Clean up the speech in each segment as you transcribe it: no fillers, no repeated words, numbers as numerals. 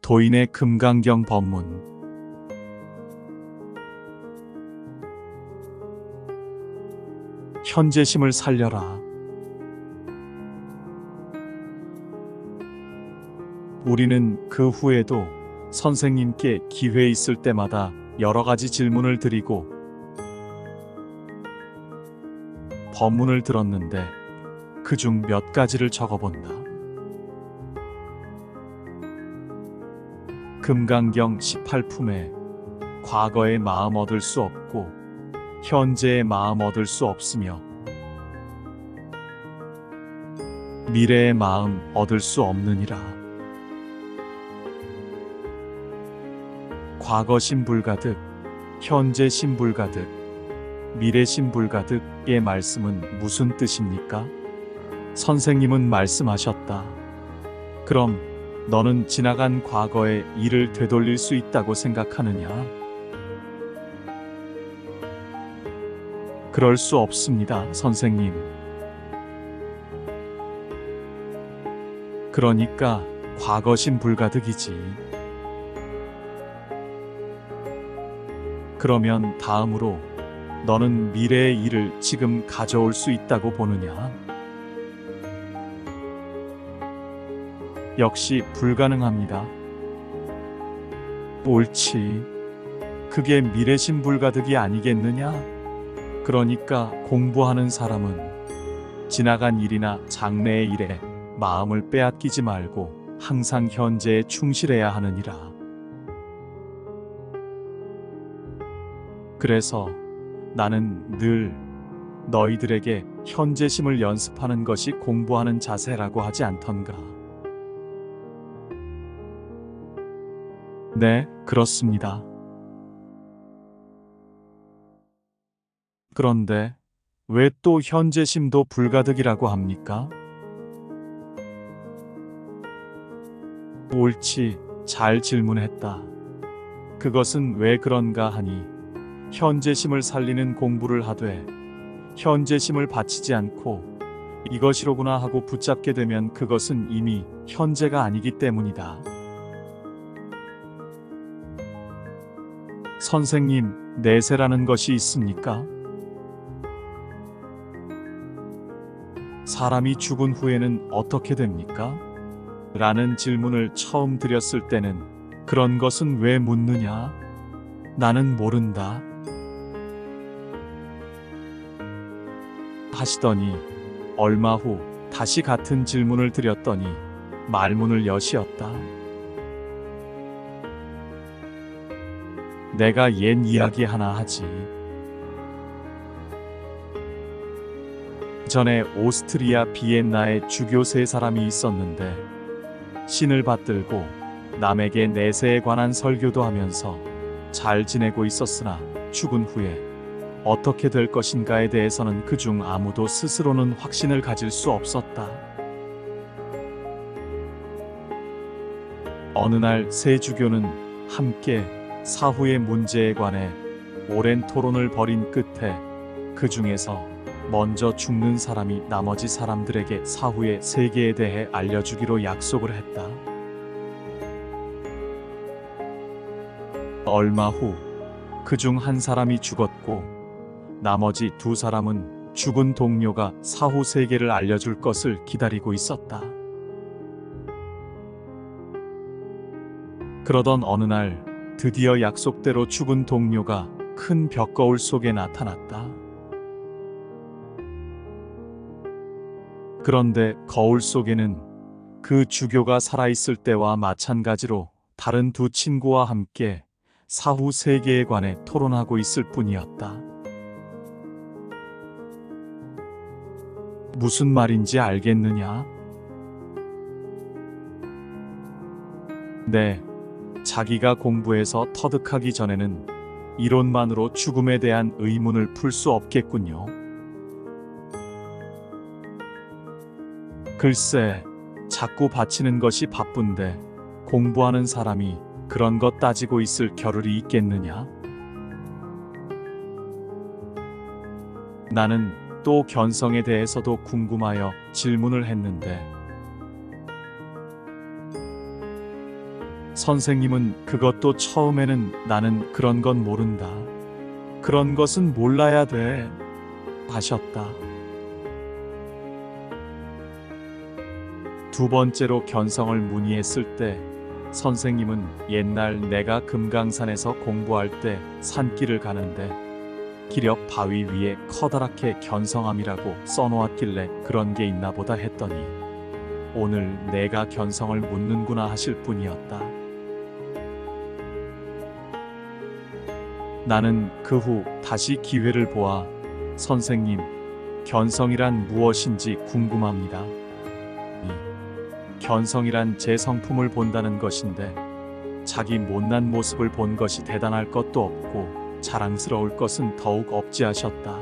도인의 금강경 법문. 현재심을 살려라. 우리는 그 후에도 선생님께 기회 있을 때마다 여러 가지 질문을 드리고 법문을 들었는데 그중 몇 가지를 적어본다. 금강경 18품에 과거의 마음 얻을 수 없고 현재의 마음 얻을 수 없으며 미래의 마음 얻을 수 없느니라. 과거심 불가득, 현재심 불가득, 미래심 불가득의 말씀은 무슨 뜻입니까? 선생님은 말씀하셨다. 그럼 너는 지나간 과거의 일을 되돌릴 수 있다고 생각하느냐? 그럴 수 없습니다, 선생님. 그러니까 과거심 불가득이지. 그러면 다음으로 너는 미래의 일을 지금 가져올 수 있다고 보느냐? 역시 불가능합니다. 옳지. 그게 미래심 불가득이 아니겠느냐? 그러니까 공부하는 사람은 지나간 일이나 장래의 일에 마음을 빼앗기지 말고 항상 현재에 충실해야 하느니라. 그래서 나는 늘 너희들에게 현재심을 연습하는 것이 공부하는 자세라고 하지 않던가. 네, 그렇습니다. 그런데 왜 또 현재심도 불가득이라고 합니까? 옳지, 잘 질문했다. 그것은 왜 그런가 하니 현재심을 살리는 공부를 하되 현재심을 바치지 않고 이것이로구나 하고 붙잡게 되면 그것은 이미 현재가 아니기 때문이다. 선생님, 내세라는 것이 있습니까? 사람이 죽은 후에는 어떻게 됩니까? 라는 질문을 처음 드렸을 때는 그런 것은 왜 묻느냐? 나는 모른다. 하시더니 얼마 후 다시 같은 질문을 드렸더니 말문을 여시었다. 내가 옛 이야기 하나 하지. 전에 오스트리아 비엔나에 주교 3사람이 있었는데 신을 받들고 남에게 내세에 관한 설교도 하면서 잘 지내고 있었으나 죽은 후에 어떻게 될 것인가에 대해서는 그중 아무도 스스로는 확신을 가질 수 없었다. 어느 날 3주교는 함께 사후의 문제에 관해 오랜 토론을 벌인 끝에 그 중에서 먼저 죽는 사람이 나머지 사람들에게 사후의 세계에 대해 알려주기로 약속을 했다. 얼마 후 그 중 한 사람이 죽었고 나머지 2사람은 죽은 동료가 사후 세계를 알려줄 것을 기다리고 있었다. 그러던 어느 날 드디어 약속대로 죽은 동료가 큰 벽거울 속에 나타났다. 그런데 거울 속에는 그 주교가 살아있을 때와 마찬가지로 다른 2 친구와 함께 사후 세계에 관해 토론하고 있을 뿐이었다. 무슨 말인지 알겠느냐? 네, 자기가 공부해서 터득하기 전에는 이론만으로 죽음에 대한 의문을 풀 수 없겠군요. 글쎄, 자꾸 바치는 것이 바쁜데 공부하는 사람이 그런 것 따지고 있을 겨를이 있겠느냐? 나는 또 견성에 대해서도 궁금하여 질문을 했는데 선생님은 그것도 처음에는 나는 그런 건 모른다. 그런 것은 몰라야 돼. 하셨다. 두 번째로 견성을 문의했을 때 선생님은 옛날 내가 금강산에서 공부할 때 산길을 가는데 기력 바위 위에 커다랗게 견성함이라고 써놓았길래 그런 게 있나 보다 했더니 오늘 내가 견성을 묻는구나 하실 뿐이었다. 나는 그 후 다시 기회를 보아 선생님, 견성이란 무엇인지 궁금합니다. 견성이란 제 성품을 본다는 것인데 자기 못난 모습을 본 것이 대단할 것도 없고 자랑스러울 것은 더욱 없지 하셨다.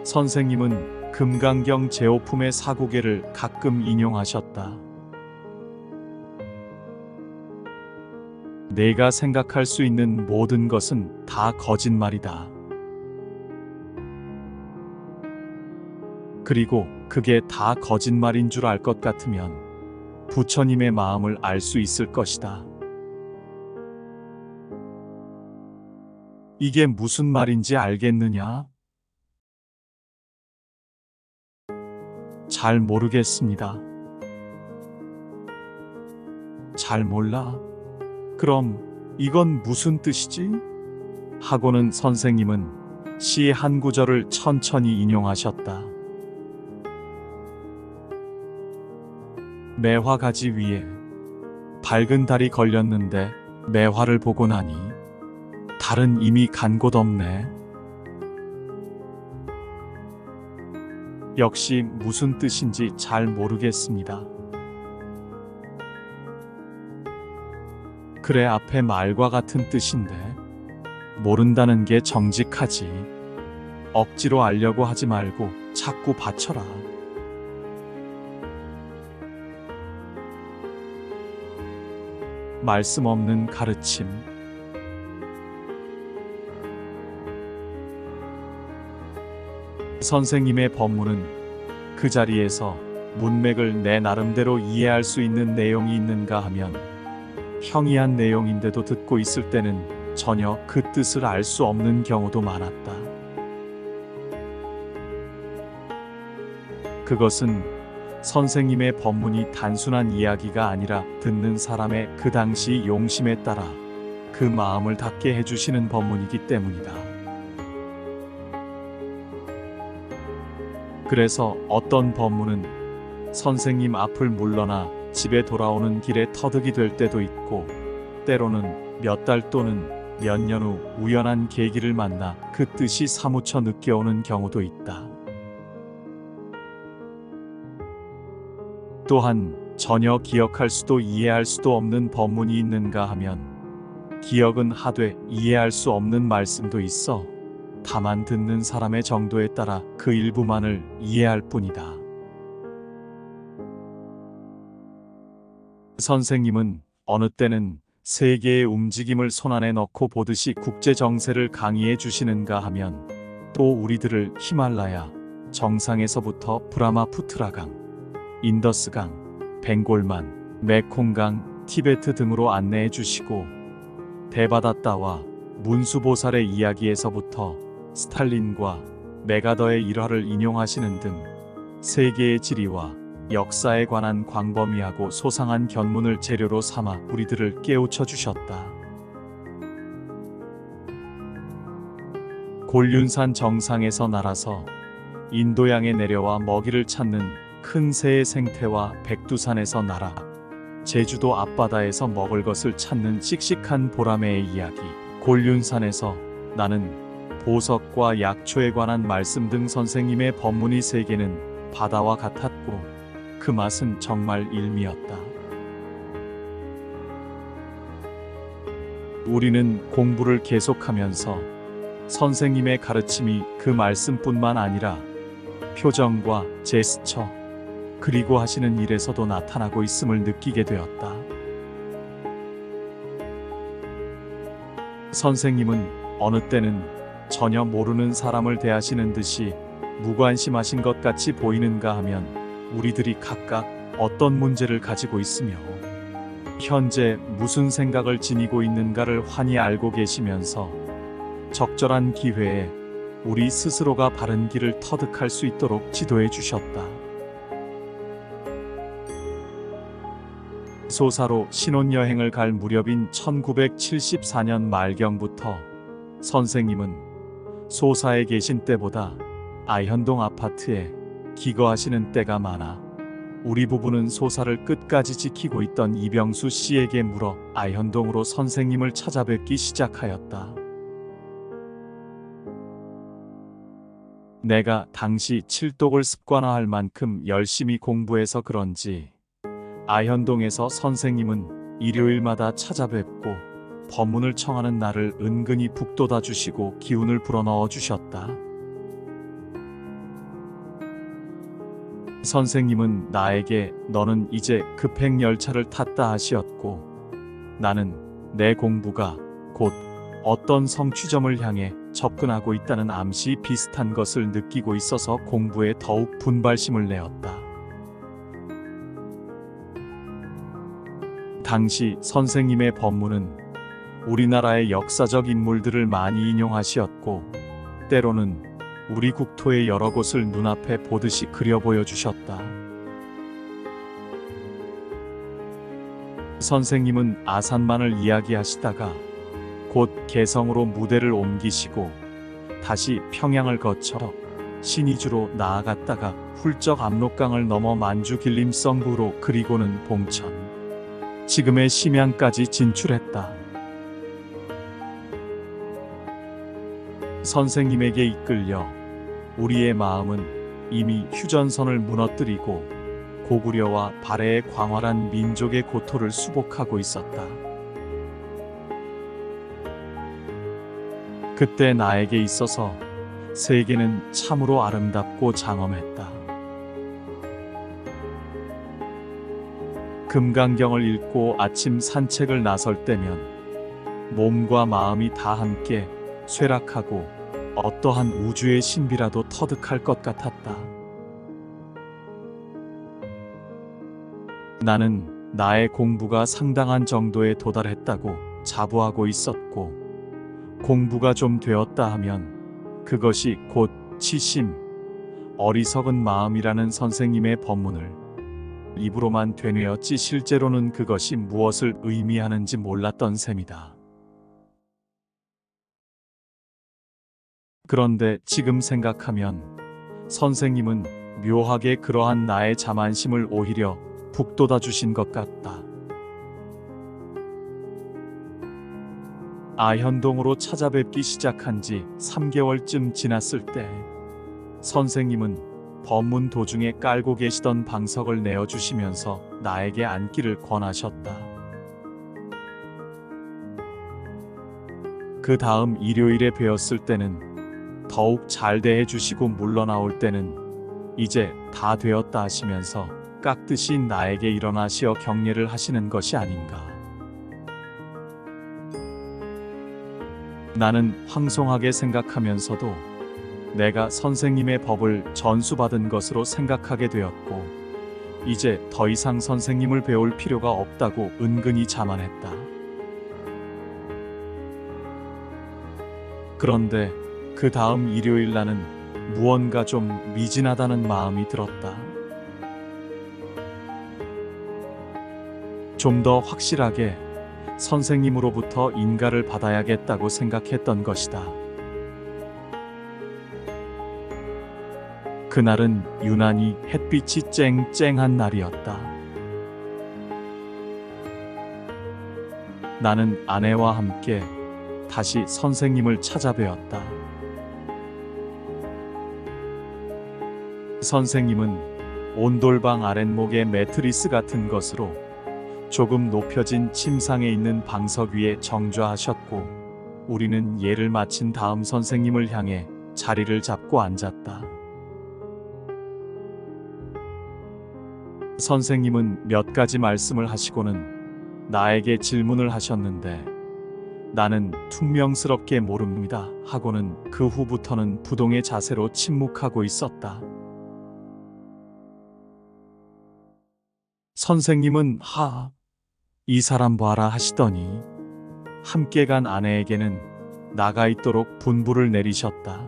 선생님은 금강경 제오품의 사구계를 가끔 인용하셨다. 내가 생각할 수 있는 모든 것은 다 거짓말이다. 그리고 그게 다 거짓말인 줄 알 것 같으면 부처님의 마음을 알 수 있을 것이다. 이게 무슨 말인지 알겠느냐? 잘 모르겠습니다. 잘 몰라? 그럼 이건 무슨 뜻이지? 하고는 선생님은 시 한 구절을 천천히 인용하셨다. 매화가지 위에 밝은 달이 걸렸는데 매화를 보고 나니 달은 이미 간 곳 없네. 역시 무슨 뜻인지 잘 모르겠습니다. 그래, 앞에 말과 같은 뜻인데 모른다는 게 정직하지. 억지로 알려고 하지 말고 자꾸 받쳐라. 말씀 없는 가르침. 선생님의 법문은 그 자리에서 문맥을 내 나름대로 이해할 수 있는 내용이 있는가 하면 형이한 내용인데도 듣고 있을 때는 전혀 그 뜻을 알 수 없는 경우도 많았다. 그것은 선생님의 법문이 단순한 이야기가 아니라 듣는 사람의 그 당시 용심에 따라 그 마음을 닿게 해주시는 법문이기 때문이다. 그래서 어떤 법문은 선생님 앞을 물러나 집에 돌아오는 길에 터득이 될 때도 있고, 때로는 몇 달 또는 몇 년 후 우연한 계기를 만나 그 뜻이 사무쳐 느껴오는 경우도 있다. 또한 전혀 기억할 수도 이해할 수도 없는 법문이 있는가 하면 기억은 하되 이해할 수 없는 말씀도 있어 다만 듣는 사람의 정도에 따라 그 일부만을 이해할 뿐이다. 선생님은 어느 때는 세계의 움직임을 손안에 넣고 보듯이 국제 정세를 강의해 주시는가 하면 또 우리들을 히말라야 정상에서부터 브라마푸트라강, 인더스강, 벵골만, 메콩강, 티베트 등으로 안내해 주시고 데바다따와 문수보살의 이야기에서부터 스탈린과 메가더의 일화를 인용하시는 등 세계의 지리와 역사에 관한 광범위하고 소상한 견문을 재료로 삼아 우리들을 깨우쳐 주셨다. 곤륜산 정상에서 날아서 인도양에 내려와 먹이를 찾는 큰 새의 생태와 백두산에서 날아 제주도 앞바다에서 먹을 것을 찾는 씩씩한 보라매의 이야기, 곤륜산에서 나는 보석과 약초에 관한 말씀 등 선생님의 법문이 세계는 바다와 같았고 그 맛은 정말 일미였다. 우리는 공부를 계속하면서 선생님의 가르침이 그 말씀뿐만 아니라 표정과 제스처 그리고 하시는 일에서도 나타나고 있음을 느끼게 되었다. 선생님은 어느 때는 전혀 모르는 사람을 대하시는 듯이 무관심하신 것 같이 보이는가 하면 우리들이 각각 어떤 문제를 가지고 있으며 현재 무슨 생각을 지니고 있는가를 환히 알고 계시면서 적절한 기회에 우리 스스로가 바른 길을 터득할 수 있도록 지도해 주셨다. 소사로 신혼여행을 갈 무렵인 1974년 말경부터 선생님은 소사에 계신 때보다 아현동 아파트에 기거하시는 때가 많아 우리 부부는 소사를 끝까지 지키고 있던 이병수 씨에게 물어 아현동으로 선생님을 찾아뵙기 시작하였다. 내가 당시 칠독을 습관화할 만큼 열심히 공부해서 그런지 아현동에서 선생님은 일요일마다 찾아뵙고 법문을 청하는 날을 은근히 북돋아 주시고 기운을 불어넣어 주셨다. 선생님은 나에게 너는 이제 급행 열차를 탔다 하시었고 나는 내 공부가 곧 어떤 성취점을 향해 접근하고 있다는 암시 비슷한 것을 느끼고 있어서 공부에 더욱 분발심을 내었다. 당시 선생님의 법문은 우리나라의 역사적 인물들을 많이 인용하시었고 때로는 우리 국토의 여러 곳을 눈앞에 보듯이 그려 보여주셨다. 선생님은 아산만을 이야기하시다가 곧 개성으로 무대를 옮기시고 다시 평양을 거쳐 신의주로 나아갔다가 훌쩍 압록강을 넘어 만주 길림성부로 그리고는 봉천, 지금의 심양까지 진출했다. 선생님에게 이끌려 우리의 마음은 이미 휴전선을 무너뜨리고 고구려와 발해의 광활한 민족의 고토를 수복하고 있었다. 그때 나에게 있어서 세계는 참으로 아름답고 장엄했다. 금강경을 읽고 아침 산책을 나설 때면 몸과 마음이 다 함께 쇠락하고 어떠한 우주의 신비라도 터득할 것 같았다. 나는 나의 공부가 상당한 정도에 도달했다고 자부하고 있었고 공부가 좀 되었다 하면 그것이 곧 치심, 어리석은 마음이라는 선생님의 법문을 입으로만 되뇌었지 실제로는 그것이 무엇을 의미하는지 몰랐던 셈이다. 그런데 지금 생각하면 선생님은 묘하게 그러한 나의 자만심을 오히려 북돋아 주신 것 같다. 아현동으로 찾아뵙기 시작한 지 3개월쯤 지났을 때 선생님은 법문 도중에 깔고 계시던 방석을 내어주시면서 나에게 앉기를 권하셨다. 그 다음 일요일에 뵈었을 때는 더욱 잘 대해주시고 물러나올 때는 이제 다 되었다 하시면서 깍듯이 나에게 일어나시어 격려를 하시는 것이 아닌가. 나는 황송하게 생각하면서도 내가 선생님의 법을 전수받은 것으로 생각하게 되었고 이제 더 이상 선생님을 배울 필요가 없다고 은근히 자만했다. 그런데 그 다음 일요일 나는 무언가 좀 미진하다는 마음이 들었다. 좀 더 확실하게 선생님으로부터 인가를 받아야겠다고 생각했던 것이다. 그날은 유난히 햇빛이 쨍쨍한 날이었다. 나는 아내와 함께 다시 선생님을 찾아뵈었다. 선생님은 온돌방 아랫목에 매트리스 같은 것으로 조금 높여진 침상에 있는 방석 위에 정좌하셨고 우리는 예를 마친 다음 선생님을 향해 자리를 잡고 앉았다. 선생님은 몇 가지 말씀을 하시고는 나에게 질문을 하셨는데 나는 퉁명스럽게 모릅니다 하고는 그 후부터는 부동의 자세로 침묵하고 있었다. 선생님은 이 사람 봐라 하시더니 함께 간 아내에게는 나가 있도록 분부를 내리셨다.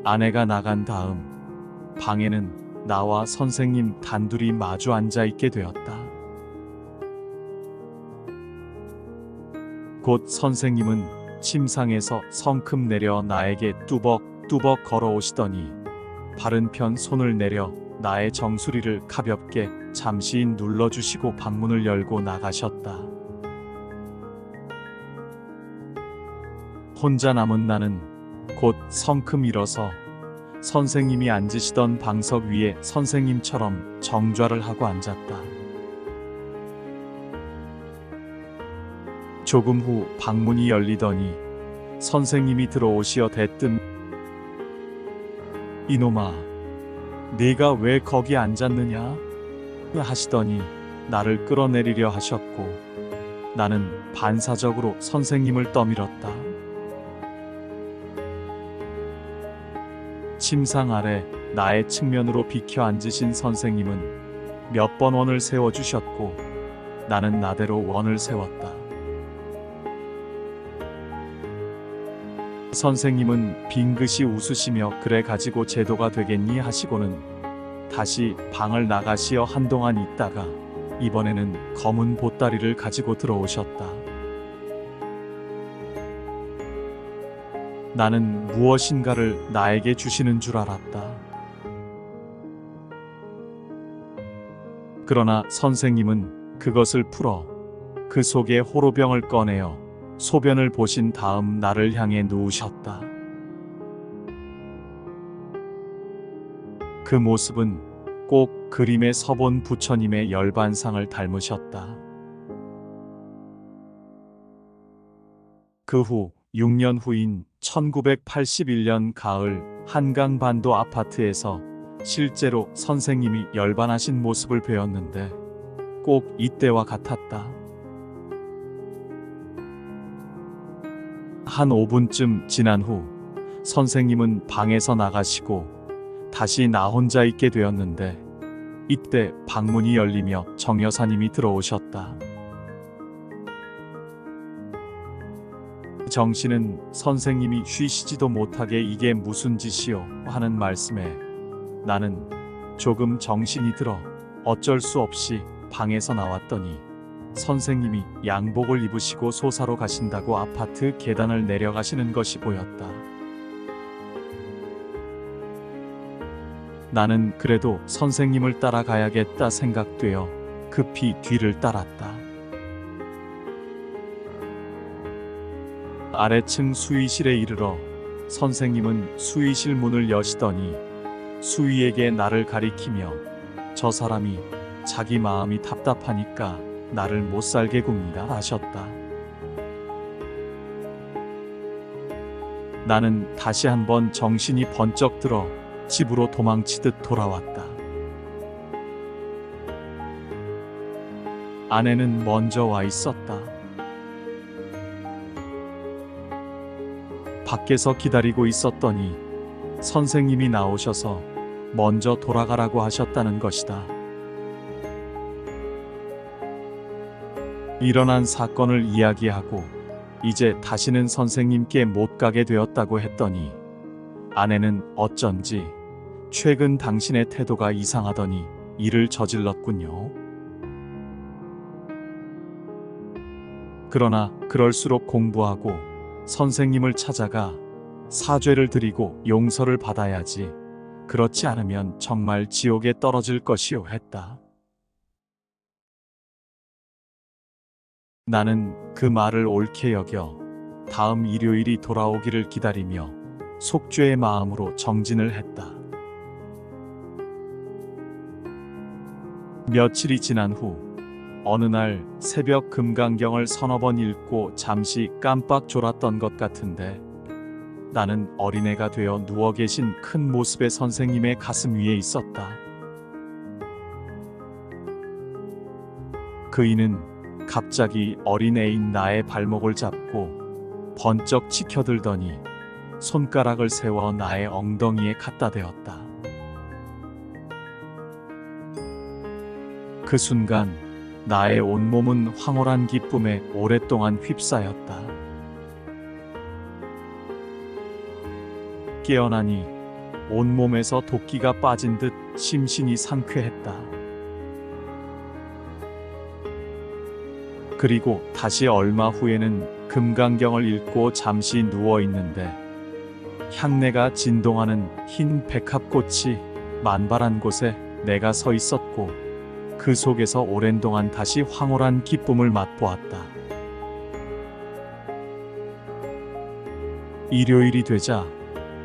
아내가 나간 다음 방에는 나와 선생님 단둘이 마주 앉아 있게 되었다. 곧 선생님은 침상에서 성큼 내려 나에게 뚜벅뚜벅 걸어오시더니 바른 편 손을 내려 나의 정수리를 가볍게 잠시 눌러주시고 방문을 열고 나가셨다. 혼자 남은 나는 곧 성큼 일어서 선생님이 앉으시던 방석 위에 선생님처럼 정좌를 하고 앉았다. 조금 후 방문이 열리더니 선생님이 들어오시어 대뜸 이놈아, 네가 왜 거기 앉았느냐? 하시더니 나를 끌어내리려 하셨고 나는 반사적으로 선생님을 떠밀었다. 침상 아래 나의 측면으로 비켜 앉으신 선생님은 몇 번 원을 세워주셨고 나는 나대로 원을 세웠다. 선생님은 빙긋이 웃으시며 그래 가지고 제도가 되겠니 하시고는 다시 방을 나가시어 한동안 있다가 이번에는 검은 보따리를 가지고 들어오셨다. 나는 무엇인가를 나에게 주시는 줄 알았다. 그러나 선생님은 그것을 풀어 그 속에 호로병을 꺼내어 소변을 보신 다음 나를 향해 누우셨다. 그 모습은 꼭 그림에 서본 부처님의 열반상을 닮으셨다. 그 후 6년 후인 1981년 가을 한강반도 아파트에서 실제로 선생님이 열반하신 모습을 배웠는데 꼭 이때와 같았다. 한 5분쯤 지난 후 선생님은 방에서 나가시고 다시 나 혼자 있게 되었는데 이때 방문이 열리며 정 여사님이 들어오셨다. 정 씨는 선생님이 쉬시지도 못하게 이게 무슨 짓이요 하는 말씀에 나는 조금 정신이 들어 어쩔 수 없이 방에서 나왔더니 선생님이 양복을 입으시고 소사로 가신다고 아파트 계단을 내려가시는 것이 보였다. 나는 그래도 선생님을 따라가야겠다 생각되어 급히 뒤를 따랐다. 아래층 수의실에 이르러 선생님은 수의실 문을 여시더니 수의에게 나를 가리키며 저 사람이 자기 마음이 답답하니까 나를 못살게 굽니다 하셨다. 나는 다시 한번 정신이 번쩍 들어 집으로 도망치듯 돌아왔다. 아내는 먼저 와 있었다. 밖에서 기다리고 있었더니 선생님이 나오셔서 먼저 돌아가라고 하셨다는 것이다. 일어난 사건을 이야기하고 이제 다시는 선생님께 못 가게 되었다고 했더니 아내는 어쩐지 최근 당신의 태도가 이상하더니 일을 저질렀군요. 그러나 그럴수록 공부하고 선생님을 찾아가 사죄를 드리고 용서를 받아야지. 그렇지 않으면 정말 지옥에 떨어질 것이요 했다. 나는 그 말을 옳게 여겨 다음 일요일이 돌아오기를 기다리며 속죄의 마음으로 정진을 했다. 며칠이 지난 후 어느 날 새벽 금강경을 서너 번 읽고 잠시 깜빡 졸았던 것 같은데 나는 어린애가 되어 누워 계신 큰 모습의 선생님의 가슴 위에 있었다. 그이는 갑자기 어린애인 나의 발목을 잡고 번쩍 치켜들더니 손가락을 세워 나의 엉덩이에 갖다 대었다. 그 순간 나의 온몸은 황홀한 기쁨에 오랫동안 휩싸였다. 깨어나니 온몸에서 도끼가 빠진 듯 심신이 상쾌했다. 그리고 다시 얼마 후에는 금강경을 읽고 잠시 누워 있는데 향내가 진동하는 흰 백합꽃이 만발한 곳에 내가 서 있었고 그 속에서 오랜 동안 다시 황홀한 기쁨을 맛보았다. 일요일이 되자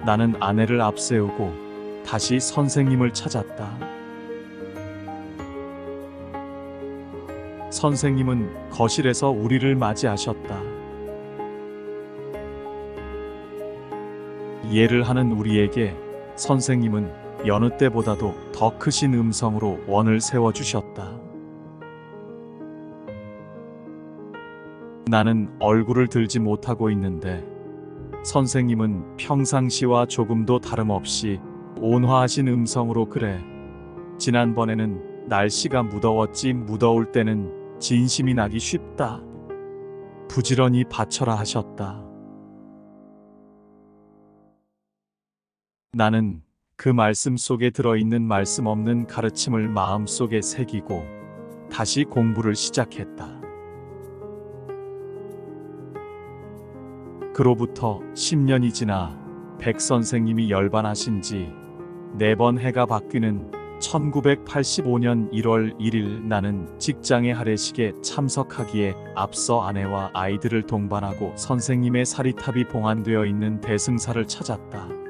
나는 아내를 앞세우고 다시 선생님을 찾았다. 선생님은 거실에서 우리를 맞이하셨다. 이해를 하는 우리에게 선생님은 여느 때보다도 더 크신 음성으로 원을 세워주셨다. 나는 얼굴을 들지 못하고 있는데 선생님은 평상시와 조금도 다름없이 온화하신 음성으로 그래. 지난번에는 날씨가 무더웠지 무더울 때는 진심이 나기 쉽다. 부지런히 바쳐라 하셨다. 나는 그 말씀 속에 들어있는 말씀 없는 가르침을 마음속에 새기고 다시 공부를 시작했다. 그로부터 10년이 지나 백 선생님이 열반하신 지 4번 해가 바뀌는 1985년 1월 1일 나는 직장의 할애식에 참석하기에 앞서 아내와 아이들을 동반하고 선생님의 사리탑이 봉안되어 있는 대승사를 찾았다.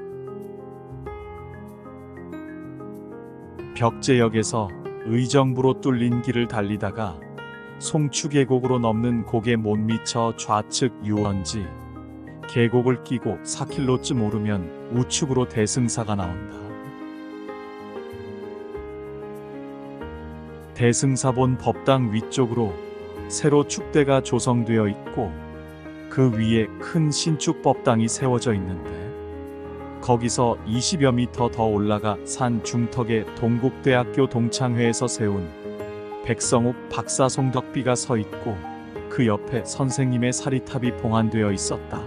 벽제역에서 의정부로 뚫린 길을 달리다가 송추계곡으로 넘는 곡에 못 미쳐 좌측 유원지 계곡을 끼고 4km쯤 오르면 우측으로 대승사가 나온다. 대승사본 법당 위쪽으로 새로 축대가 조성되어 있고 그 위에 큰 신축 법당이 세워져 있는데 거기서 20여 미터 더 올라가 산 중턱에 동국대학교 동창회에서 세운 백성욱 박사 송덕비가 서 있고 그 옆에 선생님의 사리탑이 봉안되어 있었다.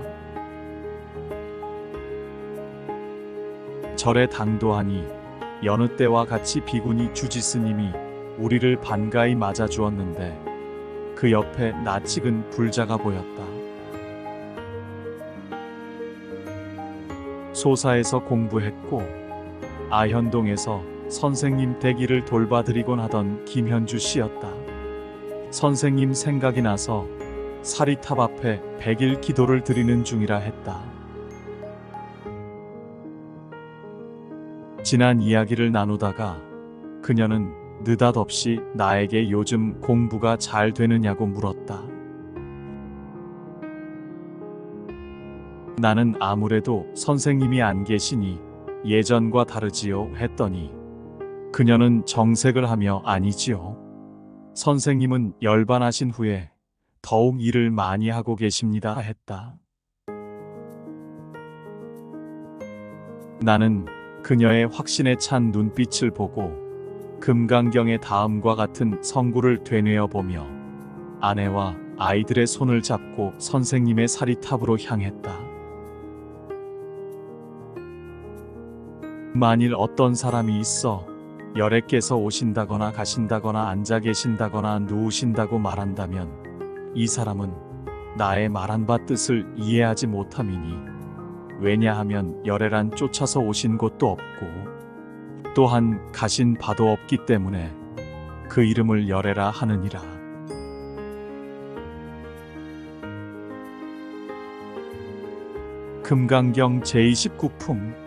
절에 당도하니 여느 때와 같이 비구니 주지스님이 우리를 반가이 맞아주었는데 그 옆에 낯익은 불자가 보였다. 소사에서 공부했고 아현동에서 선생님 대기를 돌봐드리곤 하던 김현주 씨였다. 선생님 생각이 나서 사리탑 앞에 100일 기도를 드리는 중이라 했다. 지난 이야기를 나누다가 그녀는 느닷없이 나에게 요즘 공부가 잘 되느냐고 물었다. 나는 아무래도 선생님이 안 계시니 예전과 다르지요 했더니 그녀는 정색을 하며 아니지요. 선생님은 열반하신 후에 더욱 일을 많이 하고 계십니다 했다. 나는 그녀의 확신에 찬 눈빛을 보고 금강경의 다음과 같은 성구를 되뇌어 보며 아내와 아이들의 손을 잡고 선생님의 사리탑으로 향했다. 만일 어떤 사람이 있어 열애께서 오신다거나 가신다거나 앉아 계신다거나 누우신다고 말한다면 이 사람은 나의 말한 바 뜻을 이해하지 못함이니 왜냐하면 열애란 쫓아서 오신 곳도 없고 또한 가신 바도 없기 때문에 그 이름을 열애라 하느니라. 금강경 제29품